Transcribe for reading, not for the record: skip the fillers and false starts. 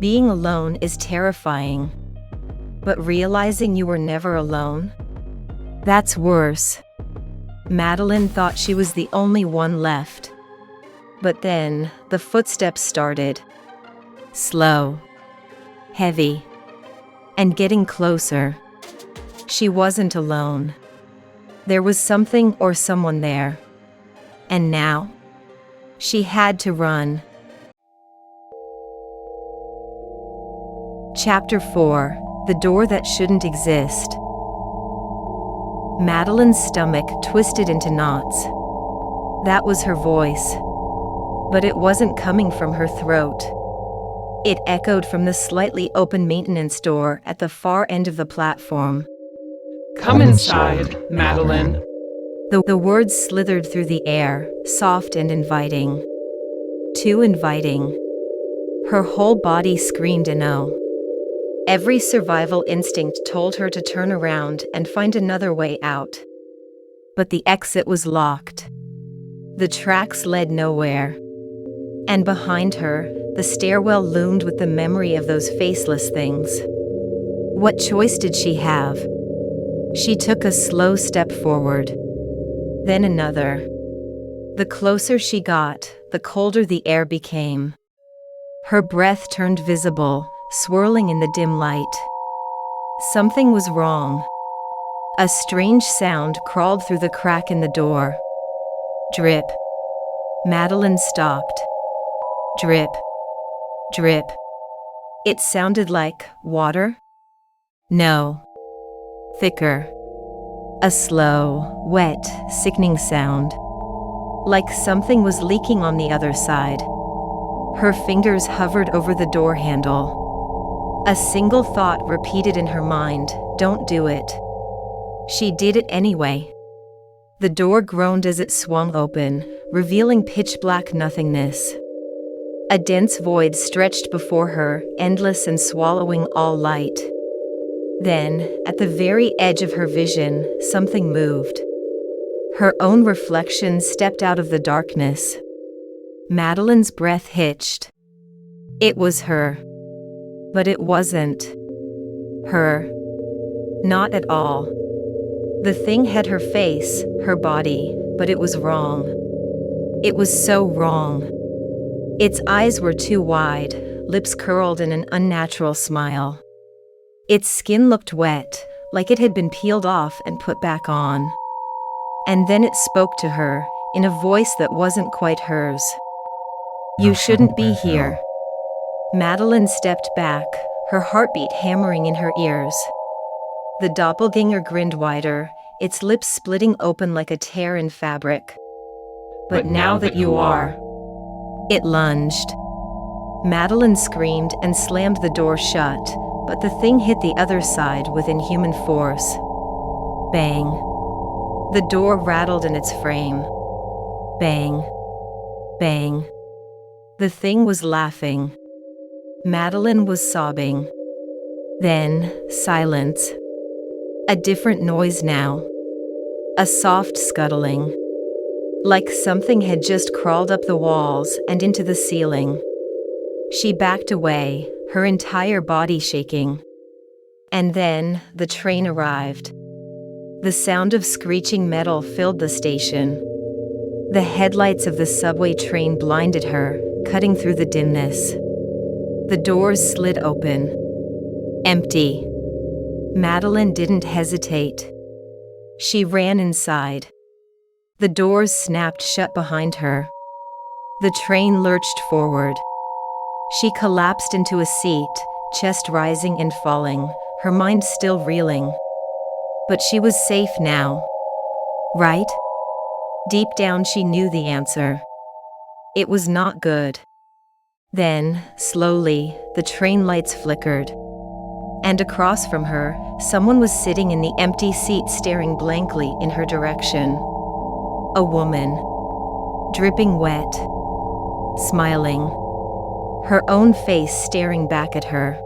Being alone is terrifying. But realizing you were never alone? That's worse. Madeline thought she was the only one left. But then, the footsteps started. Slow. Heavy. And getting closer. She wasn't alone. There was something or someone there. And now? She had to run. Chapter 4: The Door That Shouldn't Exist. Madeline's stomach twisted into knots. That was her voice. But it wasn't coming from her throat. It echoed from the slightly open maintenance door at the far end of the platform. Come inside, Madeline. The words slithered through the air, soft and inviting. Too inviting. Her whole body screamed a no. Every survival instinct told her to turn around and find another way out. But the exit was locked. The tracks led nowhere. And behind her, the stairwell loomed with the memory of those faceless things. What choice did she have? She took a slow step forward. Then another. The closer she got, the colder the air became. Her breath turned visible, swirling in the dim light. Something was wrong. A strange sound crawled through the crack in the door. Drip. Madeline stopped. Drip. Drip. It sounded like water? No. Thicker. A slow, wet, sickening sound. Like something was leaking on the other side. Her fingers hovered over the door handle. A single thought repeated in her mind, don't do it. She did it anyway. The door groaned as it swung open, revealing pitch-black nothingness. A dense void stretched before her, endless and swallowing all light. Then, at the very edge of her vision, something moved. Her own reflection stepped out of the darkness. Madeline's breath hitched. It was her. But it wasn't her. Not at all. The thing had her face, her body, but it was wrong. It was so wrong. Its eyes were too wide, lips curled in an unnatural smile. Its skin looked wet, like it had been peeled off and put back on. And then it spoke to her, in a voice that wasn't quite hers. You shouldn't be here. Madeline stepped back, her heartbeat hammering in her ears. The doppelganger grinned wider, its lips splitting open like a tear in fabric. But now that you are. It lunged. Madeline screamed and slammed the door shut, but the thing hit the other side with inhuman force. Bang. The door rattled in its frame. Bang. Bang. The thing was laughing. Madeline was sobbing. Then, silence. A different noise now. A soft scuttling. Like something had just crawled up the walls and into the ceiling. She backed away, her entire body shaking. And then, the train arrived. The sound of screeching metal filled the station. The headlights of the subway train blinded her, cutting through the dimness. The doors slid open. Empty. Madeline didn't hesitate. She ran inside. The doors snapped shut behind her. The train lurched forward. She collapsed into a seat, chest rising and falling, her mind still reeling. But she was safe now. Right? Deep down she knew the answer. It was not good. Then, slowly, the train lights flickered. And across from her, someone was sitting in the empty seat staring blankly in her direction. A woman. Dripping wet. Smiling. Her own face staring back at her.